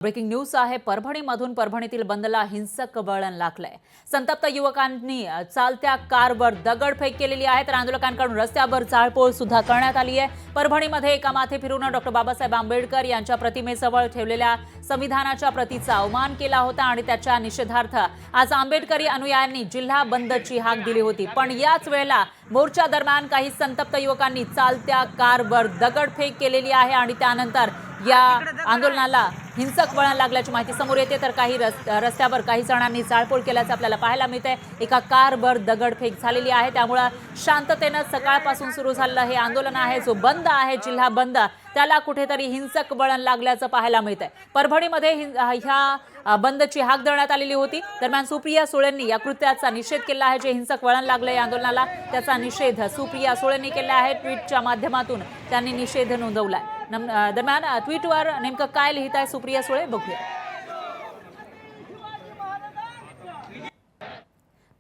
Breaking news आहे। परभणीमधून परभणीतील बंदला हिंसक वळण लागलंय। संतप्त युवकांनी चालत्या कारवर दगडफेक केलेली आहे, तर आंदोलकांकडून रस्त्यावर जाळपोळ सुद्धा करण्यात आली आहे। परभणीमध्ये एका माथे फिरून डॉक्टर बाबासाहेब आंबेडकर यांच्या प्रतिमेजवळ ठेवलेल्या संविधानाच्या प्रतीचा अवमान केला होता आणि त्याच्या निषेधार्थ आज आंबेडकरी अनुयायांनी जिल्हा बंदची हाक दिली होती। पण याच वेळेला मोर्चा दरम्यान काही संतप्त युवकांनी चालत्या कारवर दगडफेक केलेली आहे आणि त्यानंतर या आंदोलनाला हिंसक वळण लागल्याची माहिती समोर येते। तर काही रस्त्यावर काही जणांनी जाळपोळ केल्याचं आपल्याला पाहायला मिळतंय। एका कारवर दगडफेक झालेली आहे, त्यामुळे शांततेने सकाळपासून सुरू झालेलं हे आंदोलन आहे, जो बंद आहे जिल्हा बंद, त्याला कुठेतरी हिंसक वळण लागल्याचं पाहायला मिळतंय। परभणीमध्ये ह्या बंदची हाक देण्यात आलेली होती। दरम्यान सुप्रिया सुळेंनी या कृत्याचा निषेध केला आहे। जे हिंसक वळण लागलंय या आंदोलनाला, त्याचा निषेध सुप्रिया सुळेंनी केला आहे। ट्विटच्या माध्यमातून त्यांनी निषेध नोंदवलाय। दरम्यान ट्विटवर नेमकं काय लिहित आहे सुप्रिया सुळे, बघूया।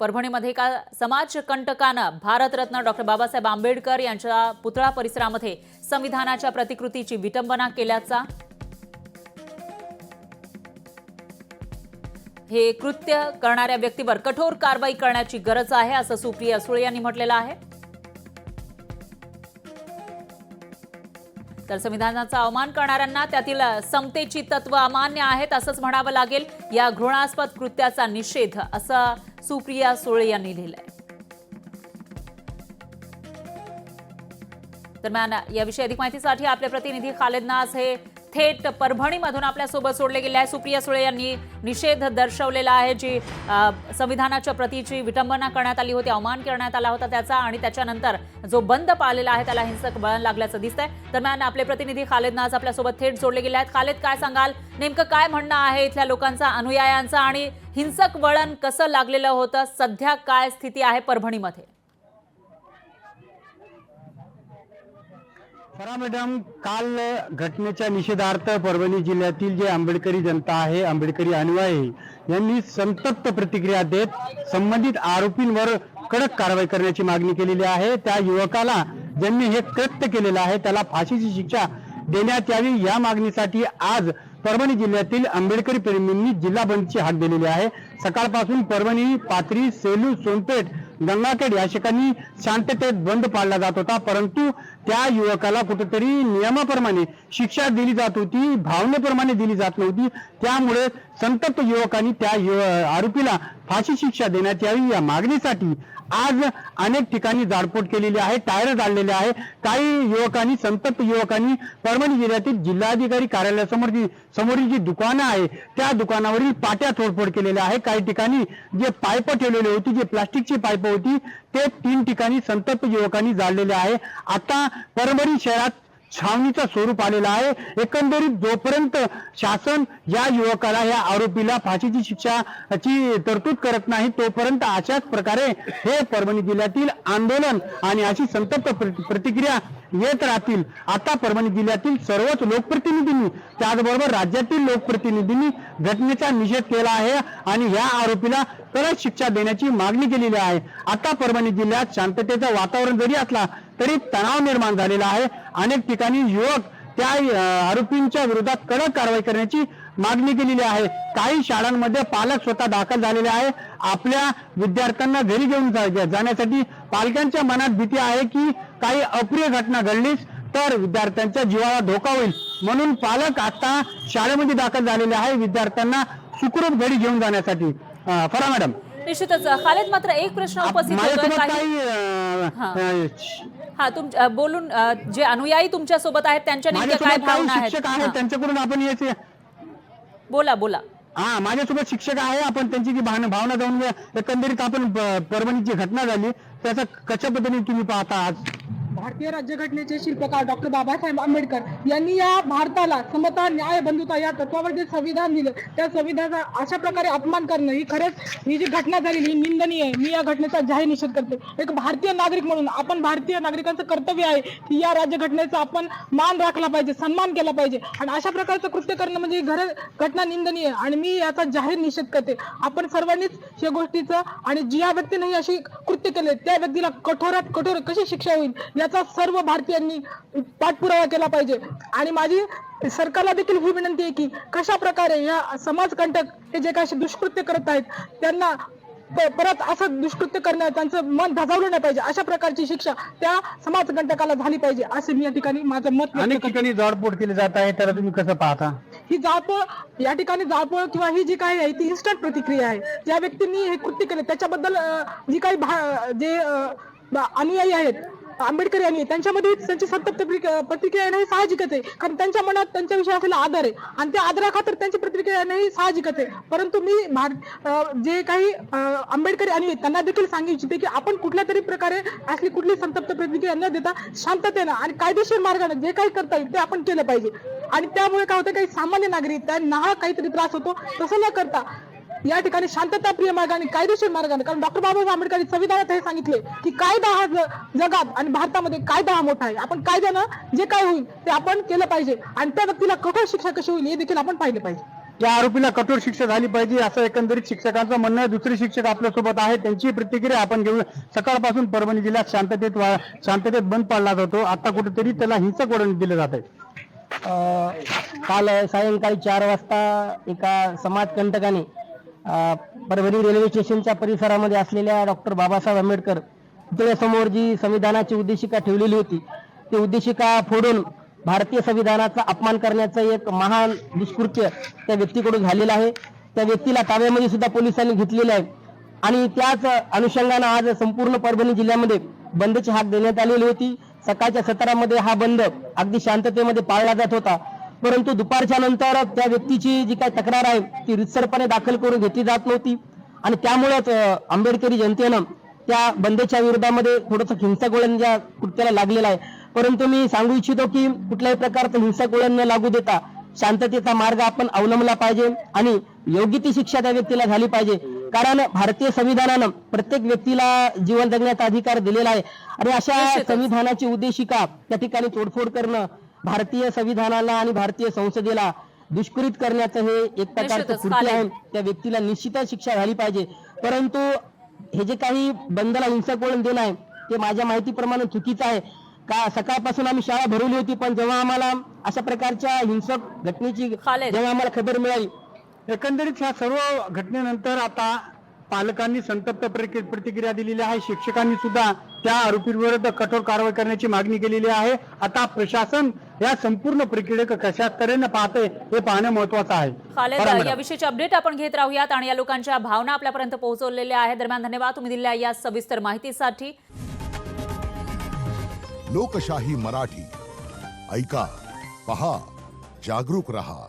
परभणीमध्ये एका समाजकंटकानं भारतरत्न डॉक्टर बाबासाहेब आंबेडकर यांच्या पुतळा परिसरामध्ये संविधानाच्या प्रतिकृतीची विटंबना केल्याचा हे कृत्य करणाऱ्या व्यक्तीवर कठोर कारवाई करण्याची गरज आहे, असं सुप्रिया सुळे यांनी म्हटलेलं आहे। तर संविधानाचा अवमान करणाऱ्यांना त्यातील समतेची तत्व अमान्य आहेत असंच म्हणावं लागेल। या घृणास्पद कृत्याचा निषेध असं सुप्रिया सुळे यांनी लिहिलंय। दरम्यान याविषयी अधिक माहितीसाठी आपले प्रतिनिधी खालिद नाझ हे थेट परभणीमधून आपल्यासोबत सोडले गेले आहे। सुप्रिया सुळे यांनी निषेध दर्शवलेला आहे, जी संविधानाच्या प्रतीची विटंबना करण्यात आली होती, अवमान करण्यात आला होता त्याचा, आणि त्याच्यानंतर जो बंद पाळलेला आहे त्याला हिंसक वळण लागल्याचं दिसतंय। दरम्यान आपले प्रतिनिधी खालिद नाझ आपल्यासोबत थेट जोडले गेले आहेत। खालिद, काय सांगाल, नेमकं काय म्हणणं आहे इथल्या लोकांचा, अनुयायांचा, आणि हिंसक वळण कसं लागलेलं होतं? सध्या काय स्थिती आहे परभणीमध्ये? मॅडम, काल घटनेच्या निषेधार्थ परभणी जिल्ह्यातील जे आंबेडकरी जनता आहे, आंबेडकरी अनुयायी यांनी संतप्त प्रतिक्रिया देत संबंधित आरोपींवर कडक कारवाई करण्याची मागणी केलेली आहे। त्या युवकाला ज्यांनी हे कृत्य केलेलं आहे त्याला फाशीची शिक्षा देण्यात यावी, या मागणीसाठी आज परभणी जिल्ह्यातील आंबेडकरी प्रेमींनी जिल्हा बंदची हाक दिलेली आहे। सकाळपासून परभणी, पाथरी, सेलू, सोनपेठ, गंगाखेड या ठिकाणी शांततेत बंद पाळला जात होता, परंतु त्या युवकाला कुठेतरी नियमाप्रमाणे शिक्षा दिली जात होती, भावनेप्रमाणे दिली जात नव्हती। त्यामुळे संतप्त युवकांनी त्या आरोपीला फाशी शिक्षा देण्यात यावी या मागणीसाठी आज अनेक ठिकाणी जाळपोळ केलेली आहे, टायर जाळलेले आहे। काही युवकांनी, संतप्त युवकांनी परभणी जिल्ह्यातील जिल्हाधिकारी कार्यालयासमोरील जी दुकानं आहे त्या दुकानावरील पाट्या तोडफोड केलेल्या आहे। काही ठिकाणी जे पाईप ठेवलेले होती, जे प्लास्टिकची पाईप होती, ते 3 ठिकाणी संतप्त युवकांनी जाळलेले आहे। आता परभणी शहरात छावणीचं स्वरूप आलेलं आहे। एकंदरीत जोपर्यंत शासन या युवकाला, या आरोपीला फाशीची शिक्षाची तरतूद करत नाही, तोपर्यंत अशाच प्रकारे हे परभणी जिल्ह्यातील आंदोलन आणि अशी संतप्त प्रतिक्रिया येत राहतील। आता परभणी जिल्ह्यातील सर्वच लोकप्रतिनिधींनी, त्याचबरोबर राज्यातील लोकप्रतिनिधींनी घटनेचा निषेध केला आहे आणि या आरोपीला कडक शिक्षा देण्याची मागणी केलेली आहे। आता परभणी जिल्ह्यात शांततेचं वातावरण जरी असला तरी तणाव निर्माण झालेला आहे। अनेक ठिकाणी युवक त्या आरोपींच्या विरोधात कडक कारवाई करण्याची मागणी केलेली आहे। काही शाळांमध्ये पालक स्वतः दाखल झालेले आहे। आपल्या विद्यार्थ्यांना घरी घेऊन जाण्यासाठी पालकांच्या मनात भीती आहे की काही अप्रिय घटना घडलीच तर विद्यार्थ्यांच्या जीवाला धोका होईल, म्हणून पालक आता शाळेमध्ये दाखल झालेले आहे विद्यार्थ्यांना सुखरूप घरी घेऊन जाण्यासाठी। फरा मॅडम, निश्चितच खालिद, मात्र एक प्रश्न उपस्थित होतोय, बोलून जे अनुयायी तुमच्या सोबत आहेत त्यांच्या नेमक्या काय भावना आहेत? शिक्षक आहेत, त्यांच्याकडून आपण याचे बोला बोला। माझ्यासोबत शिक्षक आहे, आपण त्यांची जी भावना जाऊन घ्या। एकंदरीत आपण परभणीची घटना झाली त्याचा कशा पद्धतीने तुम्ही पाहता? आज भारतीय राज्यघटनेचे शिल्पकार डॉक्टर बाबासाहेब आंबेडकर यांनी या भारताला समता, न्याय, बंधुता या तत्वावर जे संविधान दिलं, त्या संविधानाचा अशा प्रकारे अपमान करणं ही जी घटना झालेली ही निंदनीय आहे। मी या घटनेचा जाहीर निषेध करते। एक भारतीय नागरिक म्हणून आपण भारतीय नागरिकांचं कर्तव्य आहे की या राज्यघटनेचा आपण मान राखला पाहिजे, सन्मान केला पाहिजे, आणि अशा प्रकारचं कृत्य करणं म्हणजे घटना निंदनीय आहे आणि मी याचा जाहीर निषेध करते। आपण सर्वांनीच या गोष्टीचं, आणि ज्या व्यक्तीने अशी कृत्य केले त्या व्यक्तीला कठोरात कठोर कशी शिक्षा होईल याचा सर्व भारतीयांनी पाठपुरावा केला पाहिजे. आणि माझी सरकारला देखील ही विनंती आहे की कशा प्रकारे या समाजकंटक हे जे काही दुष्कृत्य करत आहेत त्यांना परत असं दुष्कृत्य करणं त्यांचं मन धजावलं नाही पाहिजे. अशा प्रकारची शिक्षा त्या समाजकंटकाला झाली पाहिजे असे मी या ठिकाणी माझं मत व्यक्त अनेक करते. ठिकाणी जाळपोळ केली जात आहे, त्याला तुम्ही कसं पाहता? ही जाळपोळ या ठिकाणी जाळपोळ किंवा ही जी काही आहे ती इन्स्टंट प्रतिक्रिया आहे. ज्या व्यक्तींनी हे कृत्य केले त्याच्याबद्दल जी काही अनुयायी आहेत आंबेडकर यांनी त्यांच्यामध्ये त्यांची संतप्त प्रतिक्रिया येणं हे साहजिकच आहे. कारण त्यांच्या मनात त्यांच्याविषयी असलेला आदर आहे आणि त्या आदराखातर त्यांची प्रतिक्रिया येणं हे साहजिकच आहे. परंतु मी जे काही आंबेडकरी अनुयायी त्यांना देखील सांगू इच्छिते की आपण कुठल्या तरी प्रकारे असली कुठली संतप्त प्रतिक्रिया न देता शांततेनं आणि कायदेशीर मार्गाने जे काही करता येईल ते आपण केलं पाहिजे. आणि त्यामुळे काय होतं, काही सामान्य नागरिक त्यांना काहीतरी त्रास होतो तसं न करता या ठिकाणी शांतताप्रिय मार्गाने कायदेशीर मार्गाने, कारण डॉक्टर बाबासाहेब आंबेडकर संविधानात हे सांगितले की कायदा हा जगात आणि भारतामध्ये कायदा हा मोठा आहे. आपण कायद्यानं जे काय होईल ते आपण केलं पाहिजे आणि त्या व्यक्तीला कठोर शिक्षा कशी होईल हे देखील आपण पाहिलं पाहिजे. या आरोपीला कठोर शिक्षा झाली पाहिजे असं एकंदरीत शिक्षकांचं म्हणणं आहे. दुसरे शिक्षक आपल्यासोबत आहेत, त्यांची प्रतिक्रिया आपण घेऊ. सकाळपासून परभणी जिल्ह्यात शांततेत बंद पाडला जातो, आता कुठेतरी त्याला हिंसक वळण दिलं जात आहे. काल सायंकाळी 4 वाजता एका समाजकंटकाने परभणी रेल्वे स्टेशनच्या परिसरामध्ये असलेल्या डॉक्टर बाबासाहेब आंबेडकर पुतळ्यासमोर जी संविधानाची उद्देशिका ठेवलेली होती ती उद्देशिका फोडून भारतीय संविधानाचा अपमान करण्याचं एक महान दुष्कृत्य त्या व्यक्तीकडून झालेलं आहे. त्या व्यक्तीला ताब्यामध्ये सुद्धा पोलिसांनी घेतलेले आहे आणि त्याच अनुषंगानं आज संपूर्ण परभणी जिल्ह्यामध्ये बंदची हाक देण्यात आलेली होती. सकाळच्या सत्रामध्ये हा बंद अगदी शांततेमध्ये पाळला जात होता, परंतु दुपारच्या नंतर त्या व्यक्तीची जी काही तक्रार आहे ती रितसरपणे दाखल करून घेतली जात नव्हती आणि त्यामुळेच आंबेडकरी जनतेनं त्या बंदच्या विरोधामध्ये थोडंसं हिंसक वळण ज्या कृत्याला लागलेलं आहे. परंतु मी सांगू इच्छितो की कुठल्याही प्रकारचं हिंसक वळण न लागू देता शांततेचा मार्ग आपण अवलंबला पाहिजे आणि योग्य ती शिक्षा त्या व्यक्तीला झाली पाहिजे. कारण भारतीय संविधानानं प्रत्येक व्यक्तीला जीवन जगण्याचा अधिकार दिलेला आहे आणि अशा संविधानाची उद्देशिका त्या ठिकाणी तोडफोड करणं भारतीय संविधानाला आणि भारतीय संसदेला दुष्कृत करण्याचं हे एक प्रकारचं कृत्य आहे. त्या व्यक्तीला निश्चितच शिक्षा झाली पाहिजे. परंतु हे जे काही बंदला हिंसक वळण देणं आहे ते माझ्या माहितीप्रमाणे चुकीचं आहे. का सकाळपासून आम्ही शाळा भरवली होती, पण जेव्हा आम्हाला अशा प्रकारच्या हिंसक घटनेची जेव्हा आम्हाला खबर मिळाली, एकंदरीत ह्या सर्व घटनेनंतर आता पालकांनी संतप्त प्रतिक्रिया दिलेली आहे. शिक्षकांनी सुद्धा त्या आरोपींविरुद्ध कठोर कारवाई करण्याची मागणी केलेली आहे. आता प्रशासन या संपूर्ण प्रक्रियेकडे कशा तऱ्हेने पाहते हे पाहणं महत्वाचं आहे. खालेद, याविषयीची अपडेट आपण घेत राहूयात आणि या लोकांच्या भावना आपल्यापर्यंत पोहोचवलेल्या आहेत. दरम्यान धन्यवाद तुम्ही दिलेल्या या सविस्तर माहितीसाठी. लोकशाही मराठी ऐका, पहा, जागरूक रहा.